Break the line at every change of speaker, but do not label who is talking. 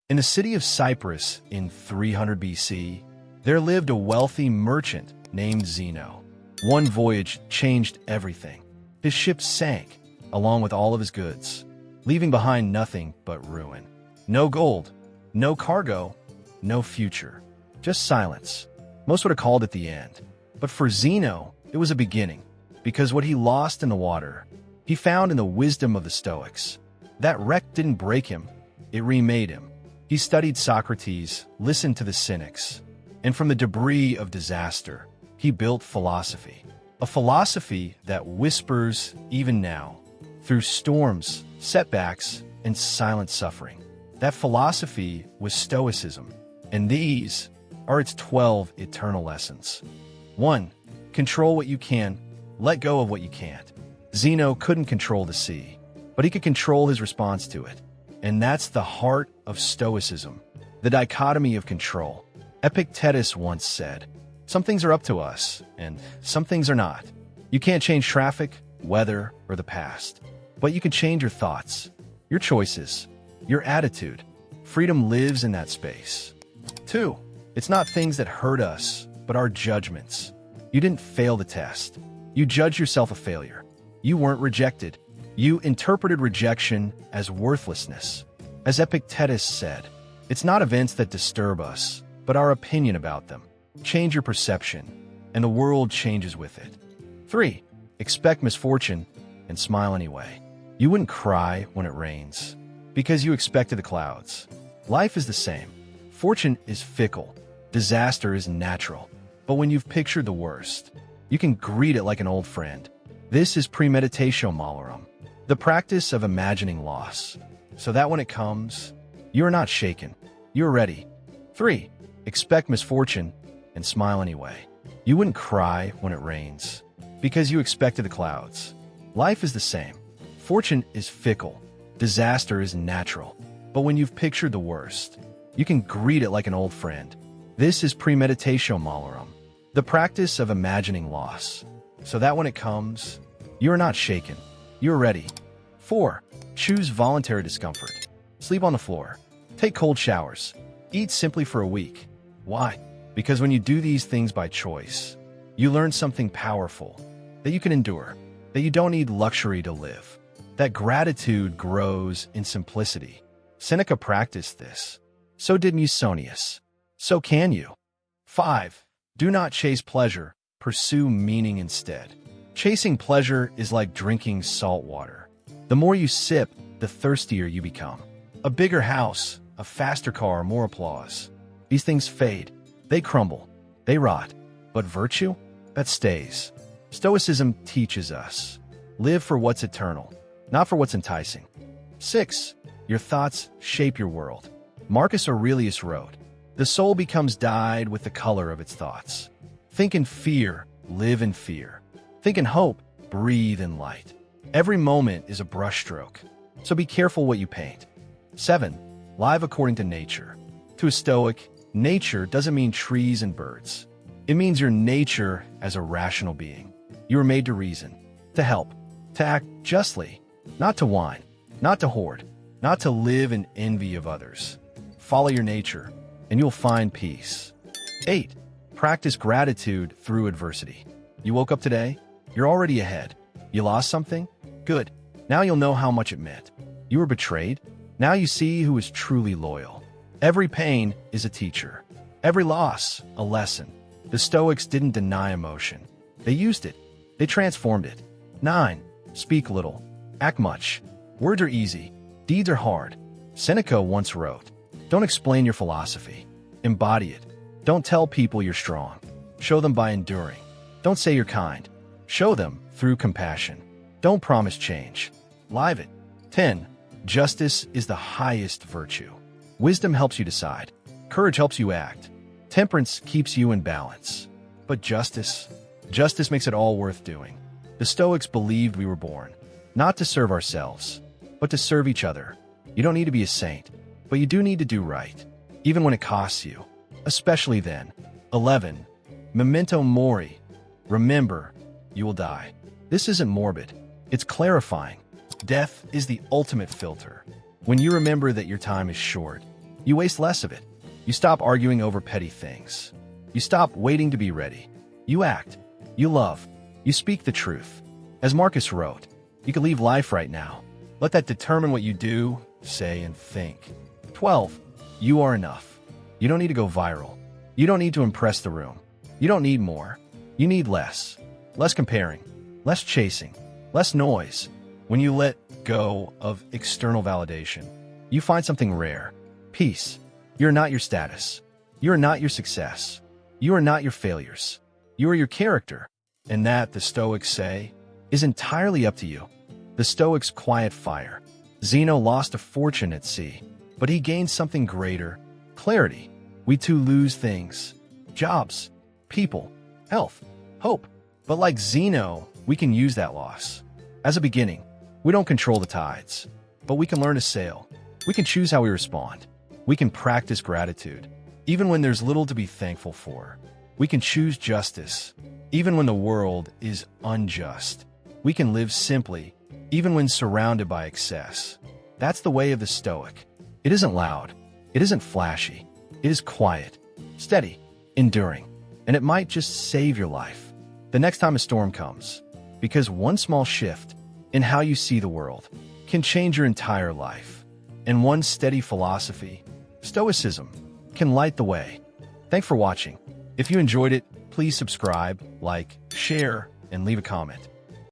In the city of Cyprus in 300 BC, there lived a wealthy merchant named Zeno. One voyage changed everything. His ship sank, along with all of his goods, leaving behind nothing but ruin. No gold, no cargo, no future, just silence. Most would have called it the end. But for Zeno, it was a beginning, because what he lost in the water, he found in the wisdom of the Stoics. That wreck didn't break him, it remade him. He studied Socrates, listened to the cynics, and from the debris of disaster, he built philosophy. A philosophy that whispers even now, through storms, setbacks, and silent suffering. That philosophy was Stoicism, and these are its 12 eternal lessons. 1. Control what you can, let go of what you can't. Zeno couldn't control the sea, but he could control his response to it. And that's the heart of Stoicism, the dichotomy of control. Epictetus once said, "Some things are up to us, and some things are not. You can't change traffic, weather, or the past, but you can change your thoughts, your choices, your attitude. Freedom lives in that space." 2. It's not things that hurt us, but our judgments. You didn't fail the test. You judged yourself a failure. You weren't rejected. You interpreted rejection as worthlessness. As Epictetus said, it's not events that disturb us, but our opinion about them. Change your perception, and the world changes with it. 3. Expect misfortune and smile anyway. You wouldn't cry when it rains, because you expected the clouds. Life is the same. Fortune is fickle. Disaster is natural. But when you've pictured the worst, you can greet it like an old friend. This is premeditatio malorum, the practice of imagining loss, so that when it comes, you're not shaken. You're ready. 3. Expect misfortune and smile anyway. You wouldn't cry when it rains, because you expected the clouds. Life is the same. Fortune is fickle. Disaster is natural. But when you've pictured the worst, you can greet it like an old friend. This is premeditatio malorum, the practice of imagining loss, so that when it comes, you're not shaken. You're ready. 4. Choose voluntary discomfort. Sleep on the floor. Take cold showers. Eat simply for a week. Why? Because when you do these things by choice, you learn something powerful, that you can endure, that you don't need luxury to live, that gratitude grows in simplicity. Seneca practiced this. So did Musonius. So can you. 5. Do not chase pleasure. Pursue meaning instead. Chasing pleasure is like drinking salt water. The more you sip, the thirstier you become. A bigger house, a faster car, more applause. These things fade. They crumble. They rot. But virtue? That stays. Stoicism teaches us. Live for what's eternal, not for what's enticing. 6. Your thoughts shape your world. Marcus Aurelius wrote, "The soul becomes dyed with the color of its thoughts." Think in fear, live in fear. Think in hope, breathe in light. Every moment is a brushstroke, so be careful what you paint. 7. Live according to nature. To a Stoic, nature doesn't mean trees and birds. It means your nature as a rational being. You were made to reason, to help, to act justly, not to whine, not to hoard, not to live in envy of others. Follow your nature, and you'll find peace. 8. Practice gratitude through adversity. You woke up today? You're already ahead. You lost something? Good. Now you'll know how much it meant. You were betrayed? Now you see who is truly loyal. Every pain is a teacher. Every loss, a lesson. The Stoics didn't deny emotion. They used it. They transformed it. 9. Speak little. Act much. Words are easy. Deeds are hard. Seneca once wrote, "Don't explain your philosophy. Embody it. Don't tell people you're strong. Show them by enduring. Don't say you're kind. Show them through compassion. Don't promise change. Live it." 10. Justice is the highest virtue. Wisdom helps you decide. Courage helps you act. Temperance keeps you in balance. But justice makes it all worth doing. The Stoics believed we were born, not to serve ourselves, but to serve each other. You don't need to be a saint, but you do need to do right, even when it costs you, especially then. 11. Memento mori. Remember, you will die. This isn't morbid. It's clarifying. Death is the ultimate filter. When you remember that your time is short, You waste less of it. You stop arguing over petty things. You stop waiting to be ready. You act. You love. You speak the truth. As Marcus wrote, you can leave life right now. Let that determine what you do, say, and think. 12. You are enough. You don't need to go viral. You don't need to impress the room. You don't need more. You need less. Less comparing. Less chasing. Less noise. When you let go of external validation, you find something rare. Peace. You're not your status. You are not your success. You are not your failures. You are your character. And that, the Stoics say, is entirely up to you. The Stoics' quiet fire. Zeno lost a fortune at sea, but he gained something greater: clarity. We too lose things: jobs, people, health, hope. But like Zeno, we can use that loss. As a beginning, we don't control the tides, but we can learn to sail. We can choose how we respond. We can practice gratitude, even when there's little to be thankful for. We can choose justice, even when the world is unjust. We can live simply, even when surrounded by excess. That's the way of the Stoic. It isn't loud. It isn't flashy. It is quiet, steady, enduring, and it might just save your life the next time a storm comes. Because one small shift in how you see the world can change your entire life. And one steady philosophy, Stoicism, can light the way. Thanks for watching. If you enjoyed it, please subscribe, like, share, and leave a comment.